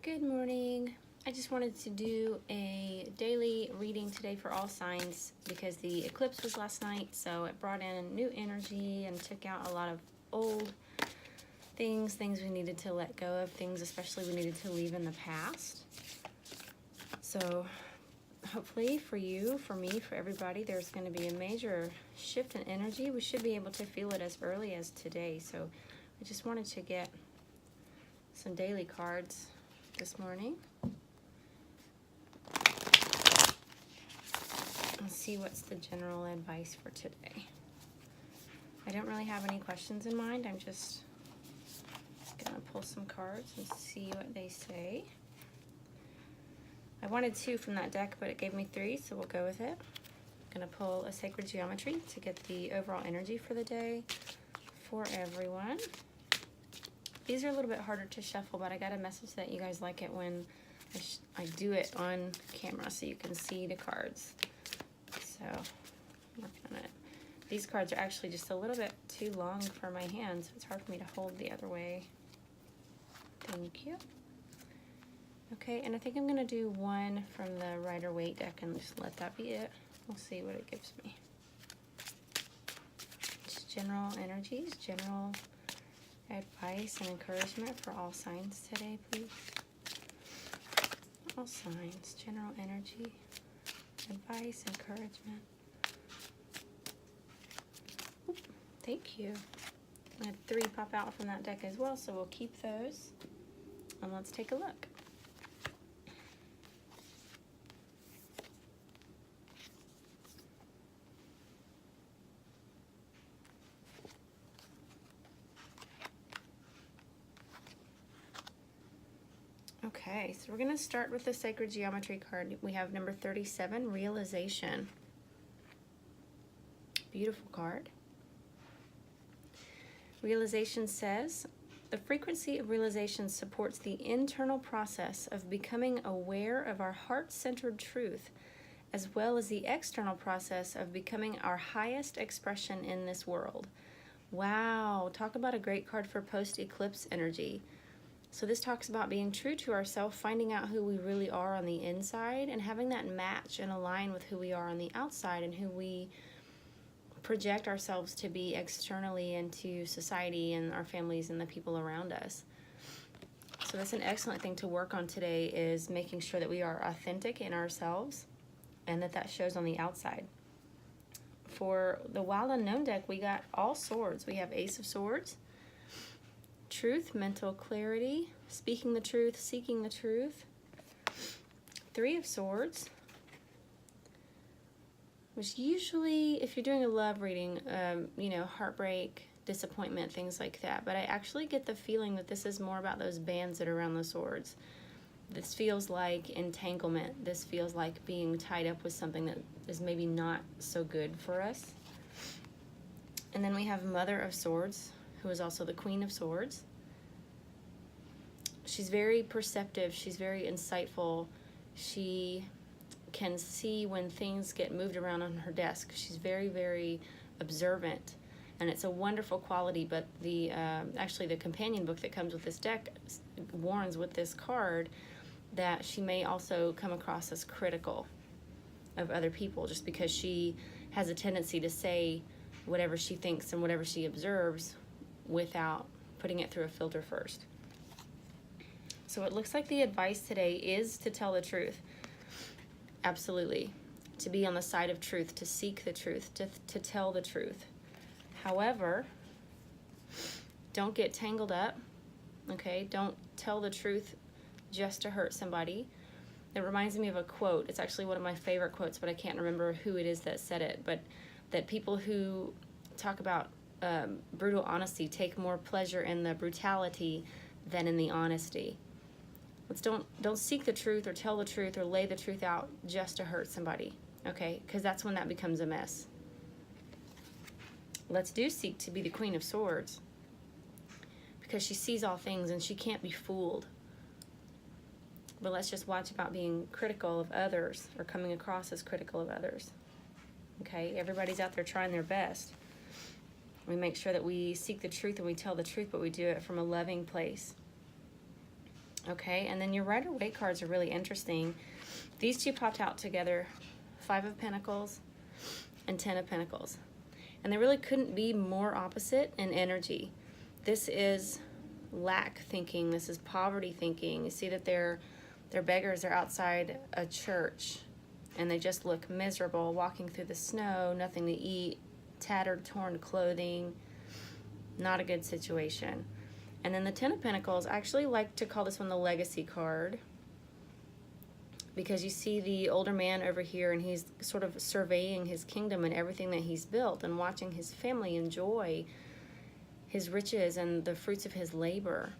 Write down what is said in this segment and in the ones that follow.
Good morning. I just wanted to do a daily reading today for all signs because the eclipse was last night, so it brought in new energy and took out a lot of old things we needed to let go of, things especially we needed to leave in the past. So hopefully for you, for me, for everybody, there's going to be a major shift in energy. We should be able to feel it as early as today. So I just wanted to get some daily cards this morning. Let's see what's the general advice for today. I don't really have any questions in mind. I'm just gonna pull some cards and see what they say. I wanted 2 from that deck, but it gave me 3, so we'll go with it. I'm gonna pull a sacred geometry to get the overall energy for the day for everyone. These are a little bit harder to shuffle, but I got a message that you guys like it when I do it on camera so you can see the cards. So, I'm working on it. These cards are actually just a little bit too long for my hand, so it's hard for me to hold the other way. Thank you. Okay, and I think I'm going to do 1 from the Rider-Waite deck and just let that be it. We'll see what it gives me. Just general energies, general advice and encouragement for all signs today, please. All signs, general energy, advice, encouragement. Oop, thank you. I had 3 pop out from that deck as well, so we'll keep those. And let's take a look. Okay, so we're going to start with the Sacred Geometry card. We have number 37, Realization. Beautiful card. Realization says, the frequency of realization supports the internal process of becoming aware of our heart-centered truth, as well as the external process of becoming our highest expression in this world. Wow, talk about a great card for post-eclipse energy. So this talks about being true to ourselves, finding out who we really are on the inside, and having that match and align with who we are on the outside and who we project ourselves to be externally into society and our families and the people around us. So that's an excellent thing to work on today, is making sure that we are authentic in ourselves and that shows on the outside. For the Wild Unknown deck, we got all swords. We have Ace of Swords, truth, mental clarity, speaking the truth, seeking the truth. 3 of Swords, which usually, if you're doing a love reading, heartbreak, disappointment, things like that. But I actually get the feeling that this is more about those bands that are around the swords. This feels like entanglement. This feels like being tied up with something that is maybe not so good for us. And then we have Mother of Swords, who is also the Queen of Swords. She's very perceptive. She's very insightful. She can see when things get moved around on her desk. She's very, very observant, and it's a wonderful quality. But actually the companion book that comes with this deck warns with this card that she may also come across as critical of other people, just because she has a tendency to say whatever she thinks and whatever she observes without putting it through a filter first. So it looks like the advice today is to tell the truth. Absolutely. To be on the side of truth, to seek the truth, to tell the truth. However, don't get tangled up, okay? Don't tell the truth just to hurt somebody. It reminds me of a quote. It's actually one of my favorite quotes, but I can't remember who it is that said it. But that people who talk about brutal honesty take more pleasure in the brutality than in the honesty. Let's don't seek the truth or tell the truth or lay the truth out just to hurt somebody, okay? Because that's when that becomes a mess. Let's do seek to be the Queen of Swords, because she sees all things and she can't be fooled. But let's just watch about being critical of others or coming across as critical of others, okay? Everybody's out there trying their best. We make sure that we seek the truth and we tell the truth, but we do it from a loving place. Okay, and then your Rider-Waite cards are really interesting. These two popped out together, 5 of Pentacles and 10 of Pentacles. And they really couldn't be more opposite in energy. This is lack thinking. This is poverty thinking. You see that they're beggars. They're outside a church, and they just look miserable, walking through the snow, nothing to eat, tattered, torn clothing. Not a good situation. And then the 10 of Pentacles, I actually like to call this one the legacy card, because you see the older man over here, and he's sort of surveying his kingdom and everything that he's built, and watching his family enjoy his riches and the fruits of his labor.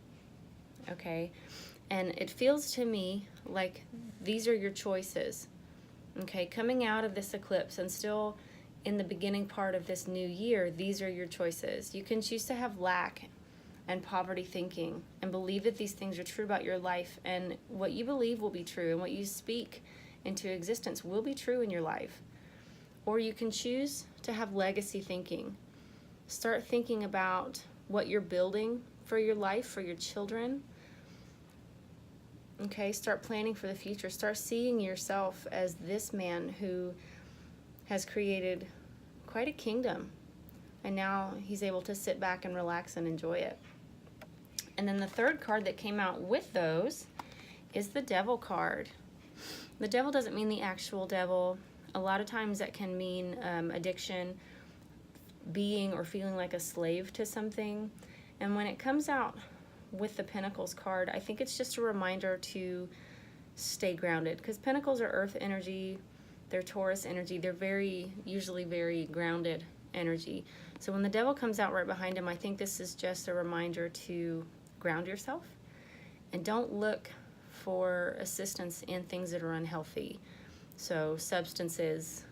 Okay, and it feels to me like these are your choices. Okay, coming out of this eclipse and still in the beginning part of this new year, these are your choices. You can choose to have lack and poverty thinking and believe that these things are true about your life, and what you believe will be true, and what you speak into existence will be true in your life. Or you can choose to have legacy thinking. Start thinking about what you're building for your life, for your children. Okay, start planning for the future. Start seeing yourself as this man who has created quite a kingdom, and now he's able to sit back and relax and enjoy it. And then the third card that came out with those is the Devil card. The devil doesn't mean the actual devil. A lot of times that can mean addiction, being or feeling like a slave to something. And when it comes out with the Pentacles card, I think it's just a reminder to stay grounded, because Pentacles are earth energy, they're Taurus energy, they're usually very grounded energy. So when the devil comes out right behind him, I think this is just a reminder to ground yourself and don't look for assistance in things that are unhealthy. So substances,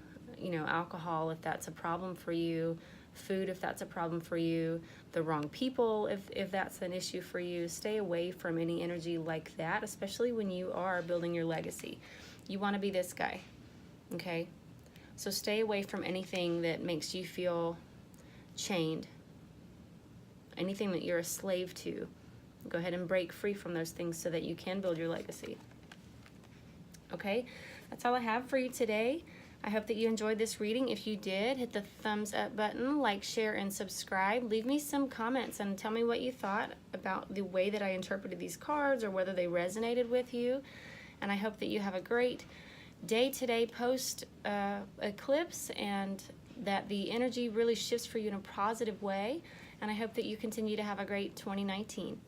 alcohol, if that's a problem for you, food, if that's a problem for you, the wrong people, if that's an issue for you. Stay away from any energy like that, especially when you are building your legacy. You want to be this guy, okay? So stay away from anything that makes you feel chained, anything that you're a slave to. Go ahead and break free from those things so that you can build your legacy. Okay, that's all I have for you today. I hope that you enjoyed this reading. If you did, hit the thumbs up button, like, share, and subscribe. Leave me some comments and tell me what you thought about the way that I interpreted these cards, or whether they resonated with you. And I hope that you have a great day today post-eclipse, and that the energy really shifts for you in a positive way. And I hope that you continue to have a great 2019.